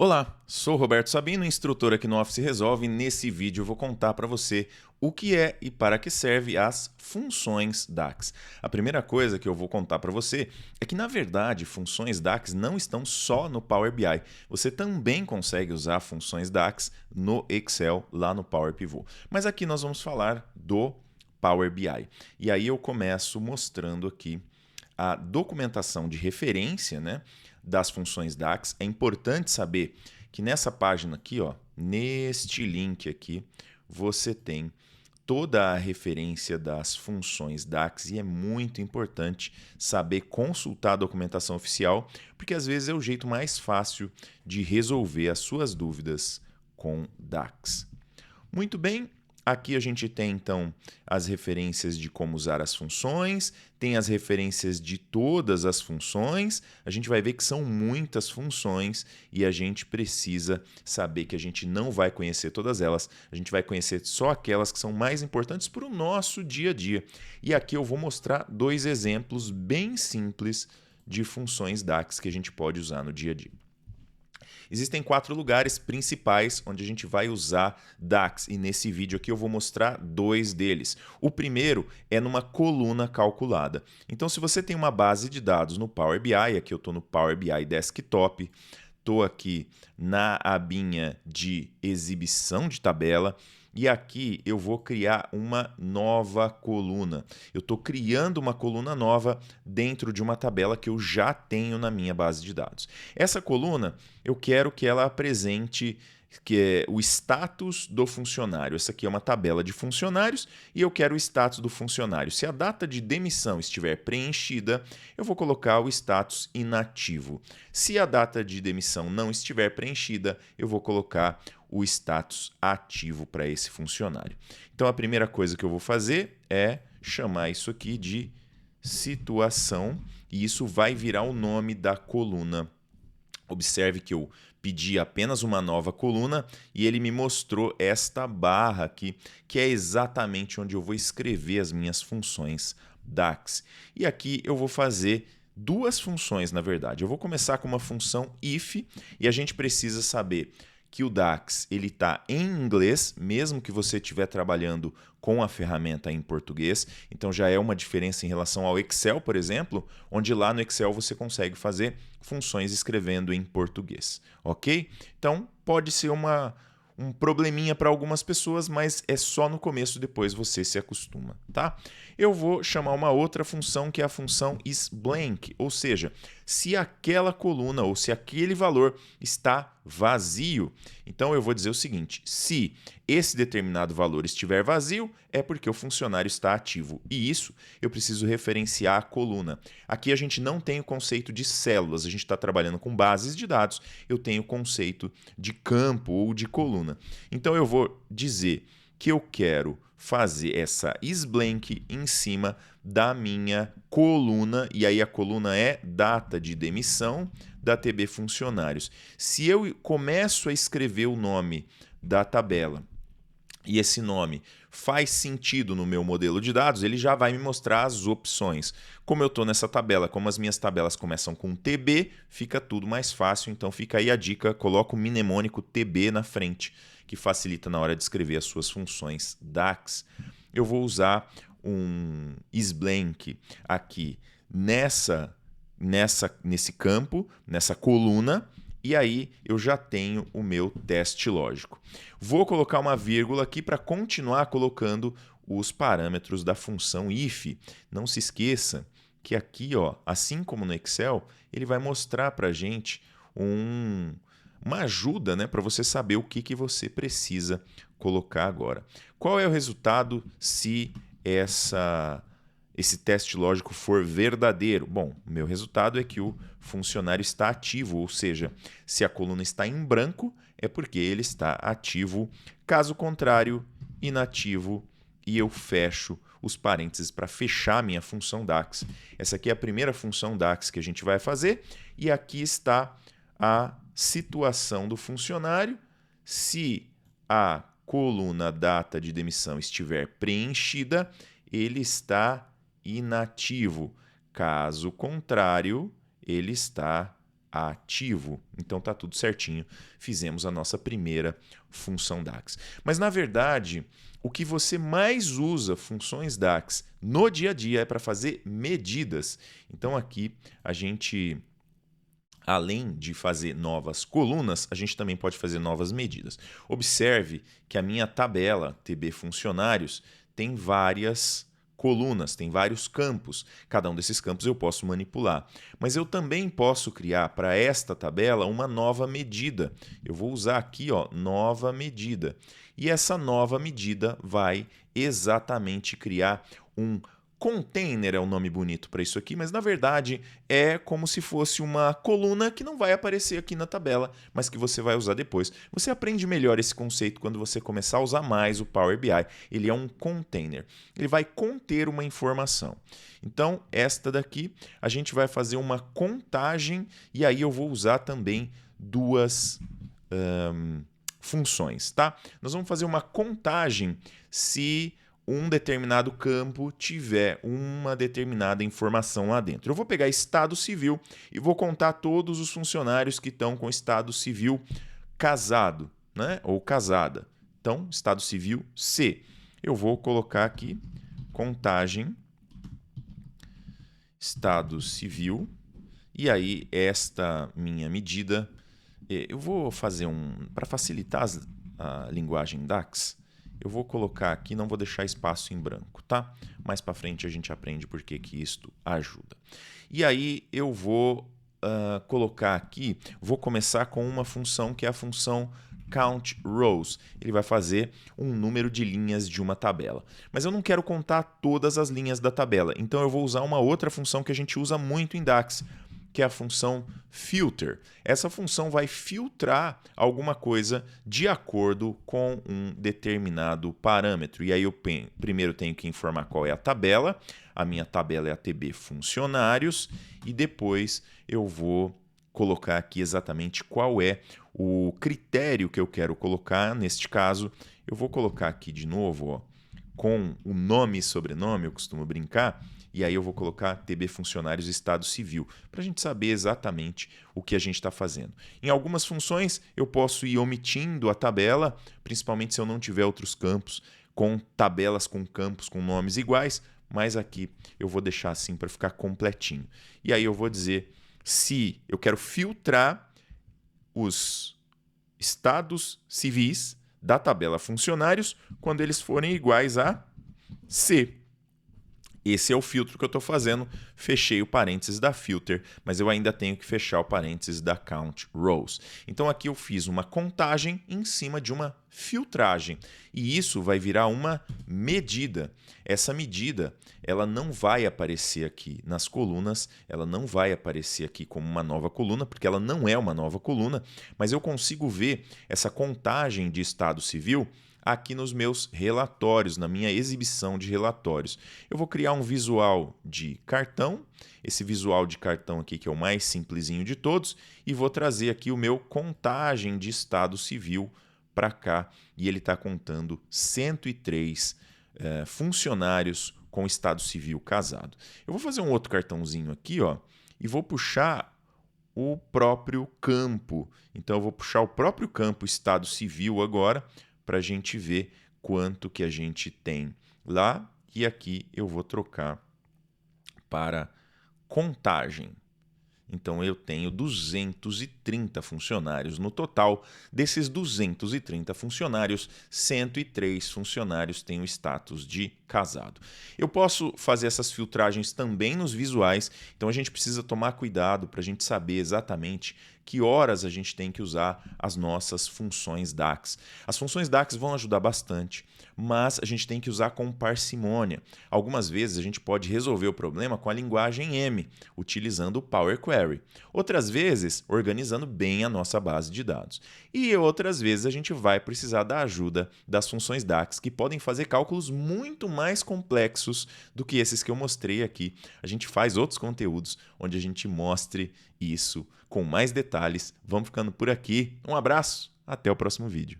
Olá, sou Roberto Sabino, instrutor aqui no Office Resolve, e nesse vídeo eu vou contar para você o que é e para que serve as funções DAX. A primeira coisa que eu vou contar para você é que, na verdade, funções DAX não estão só no Power BI. Você também consegue usar funções DAX no Excel, lá no Power Pivot. Mas aqui nós vamos falar do Power BI. E aí eu começo mostrando aqui a documentação de referência, né, das funções DAX. É importante saber que nessa página aqui, ó, neste link aqui, você tem toda a referência das funções DAX e é muito importante saber consultar a documentação oficial, porque às vezes é o jeito mais fácil de resolver as suas dúvidas com DAX. Muito bem, aqui a gente tem então as referências de como usar as funções, tem as referências de todas as funções. A gente vai ver que são muitas funções e a gente precisa saber que a gente não vai conhecer todas elas, a gente vai conhecer só aquelas que são mais importantes para o nosso dia a dia. E aqui eu vou mostrar dois exemplos bem simples de funções DAX que a gente pode usar no dia a dia. Existem 4 lugares principais onde a gente vai usar DAX e nesse vídeo aqui eu vou mostrar 2 deles. O primeiro é numa coluna calculada. Então, se você tem uma base de dados no Power BI, aqui eu estou no Power BI Desktop, estou aqui na abinha de exibição de tabela e aqui eu vou criar uma nova coluna. Eu estou criando uma coluna nova dentro de uma tabela que eu já tenho na minha base de dados. Essa coluna eu quero que ela apresente o status do funcionário. Essa aqui é uma tabela de funcionários e eu quero o status do funcionário. Se a data de demissão estiver preenchida, eu vou colocar o status inativo. Se a data de demissão não estiver preenchida, eu vou colocar o status ativo para esse funcionário. Então a primeira coisa que eu vou fazer é chamar isso aqui de situação e isso vai virar o nome da coluna. Observe que eu pedi apenas uma nova coluna e ele me mostrou esta barra aqui, que é exatamente onde eu vou escrever as minhas funções DAX. E aqui eu vou fazer duas funções, na verdade. Eu vou começar com uma função if e a gente precisa saber que o DAX está em inglês, mesmo que você estiver trabalhando com a ferramenta em português. Então já é uma diferença em relação ao Excel, por exemplo, onde lá no Excel você consegue fazer funções escrevendo em português, ok? Então pode ser um probleminha para algumas pessoas, mas é só no começo, depois você se acostuma, tá? Eu vou chamar uma outra função que é a função isBlank, ou seja, se aquela coluna ou se aquele valor está vazio, então eu vou dizer o seguinte: se esse determinado valor estiver vazio, é porque o funcionário está ativo. E isso eu preciso referenciar a coluna. Aqui a gente não tem o conceito de células, a gente está trabalhando com bases de dados, eu tenho o conceito de campo ou de coluna. Então eu vou dizer que eu quero fazer essa isBlank em cima da minha coluna, e aí a coluna é data de demissão da TB funcionários. Se eu começo a escrever o nome da tabela e esse nome faz sentido no meu modelo de dados, ele já vai me mostrar as opções. Como eu estou nessa tabela, como as minhas tabelas começam com TB, fica tudo mais fácil, então fica aí a dica, coloca o mnemônico TB na frente, que facilita na hora de escrever as suas funções DAX. Eu vou usar um isBlank aqui nesse campo, nessa coluna, e aí eu já tenho o meu teste lógico. Vou colocar uma vírgula aqui para continuar colocando os parâmetros da função if. Não se esqueça que aqui, ó, assim como no Excel, ele vai mostrar para a gente uma ajuda, né, para você saber o que você precisa colocar agora. Qual é o resultado se esse teste lógico for verdadeiro? Bom, o meu resultado é que o funcionário está ativo, ou seja, se a coluna está em branco, é porque ele está ativo. Caso contrário, inativo, e eu fecho os parênteses para fechar a minha função DAX. Essa aqui é a primeira função DAX que a gente vai fazer, e aqui está a situação do funcionário. Se a coluna data de demissão estiver preenchida, ele está inativo. Caso contrário, ele está ativo. Então tá tudo certinho, fizemos a nossa primeira função DAX. Mas na verdade, o que você mais usa funções DAX no dia a dia é para fazer medidas. Então aqui a gente, além de fazer novas colunas, a gente também pode fazer novas medidas. Observe que a minha tabela TB funcionários tem várias colunas, tem vários campos. Cada um desses campos eu posso manipular. Mas eu também posso criar para esta tabela uma nova medida. Eu vou usar aqui, ó, nova medida. E essa nova medida vai exatamente criar um container, é um nome bonito para isso aqui, mas na verdade é como se fosse uma coluna que não vai aparecer aqui na tabela, mas que você vai usar depois. Você aprende melhor esse conceito quando você começar a usar mais o Power BI. Ele é um container. Ele vai conter uma informação. Então, esta daqui, a gente vai fazer uma contagem e aí eu vou usar também duas funções, tá? Nós vamos fazer uma contagem se um determinado campo tiver uma determinada informação lá dentro. Eu vou pegar estado civil e vou contar todos os funcionários que estão com estado civil casado, né? Ou casada. Então, estado civil C. Eu vou colocar aqui contagem estado civil e aí esta minha medida, eu vou fazer para facilitar a linguagem DAX, eu vou colocar aqui, não vou deixar espaço em branco, tá? Mais para frente a gente aprende por que isto ajuda. E aí eu vou colocar aqui, vou começar com uma função que é a função count rows. Ele vai fazer um número de linhas de uma tabela. Mas eu não quero contar todas as linhas da tabela, então eu vou usar uma outra função que a gente usa muito em DAX, que é a função filter. Essa função vai filtrar alguma coisa de acordo com um determinado parâmetro. E aí eu primeiro tenho que informar qual é a tabela. A minha tabela é a TB funcionários e depois eu vou colocar aqui exatamente qual é o critério que eu quero colocar. Neste caso, eu vou colocar aqui de novo, ó, com o nome e sobrenome, eu costumo brincar, e aí eu vou colocar TB funcionários estado civil, para a gente saber exatamente o que a gente está fazendo. Em algumas funções eu posso ir omitindo a tabela, principalmente se eu não tiver outros campos com tabelas com campos com nomes iguais, mas aqui eu vou deixar assim para ficar completinho. E aí eu vou dizer se eu quero filtrar os estados civis da tabela funcionários quando eles forem iguais a C. Esse é o filtro que eu estou fazendo. Fechei o parênteses da filter, mas eu ainda tenho que fechar o parênteses da count rows. Então aqui eu fiz uma contagem em cima de uma filtragem. E isso vai virar uma medida. Essa medida, ela não vai aparecer aqui nas colunas, ela não vai aparecer aqui como uma nova coluna, porque ela não é uma nova coluna, mas eu consigo ver essa contagem de estado civil aqui nos meus relatórios, na minha exibição de relatórios. Eu vou criar um visual de cartão, esse visual de cartão aqui que é o mais simplesinho de todos, e vou trazer aqui o meu contagem de estado civil para cá, e ele está contando 103 funcionários com estado civil casado. Eu vou fazer um outro cartãozinho aqui, ó, e vou puxar o próprio campo. Então eu vou puxar o próprio campo estado civil agora, para a gente ver quanto que a gente tem lá. E aqui eu vou trocar para contagem. Então eu tenho 230 funcionários no total. Desses 230 funcionários, 103 funcionários têm o status de casado. Eu posso fazer essas filtragens também nos visuais, então a gente precisa tomar cuidado para a gente saber exatamente que horas a gente tem que usar as nossas funções DAX. As funções DAX vão ajudar bastante, mas a gente tem que usar com parcimônia. Algumas vezes a gente pode resolver o problema com a linguagem M, utilizando o Power Query. Outras vezes, organizando bem a nossa base de dados. E outras vezes a gente vai precisar da ajuda das funções DAX, que podem fazer cálculos muito mais complexos do que esses que eu mostrei aqui. A gente faz outros conteúdos onde a gente mostre isso com mais detalhes. Vamos ficando por aqui. Um abraço, até o próximo vídeo.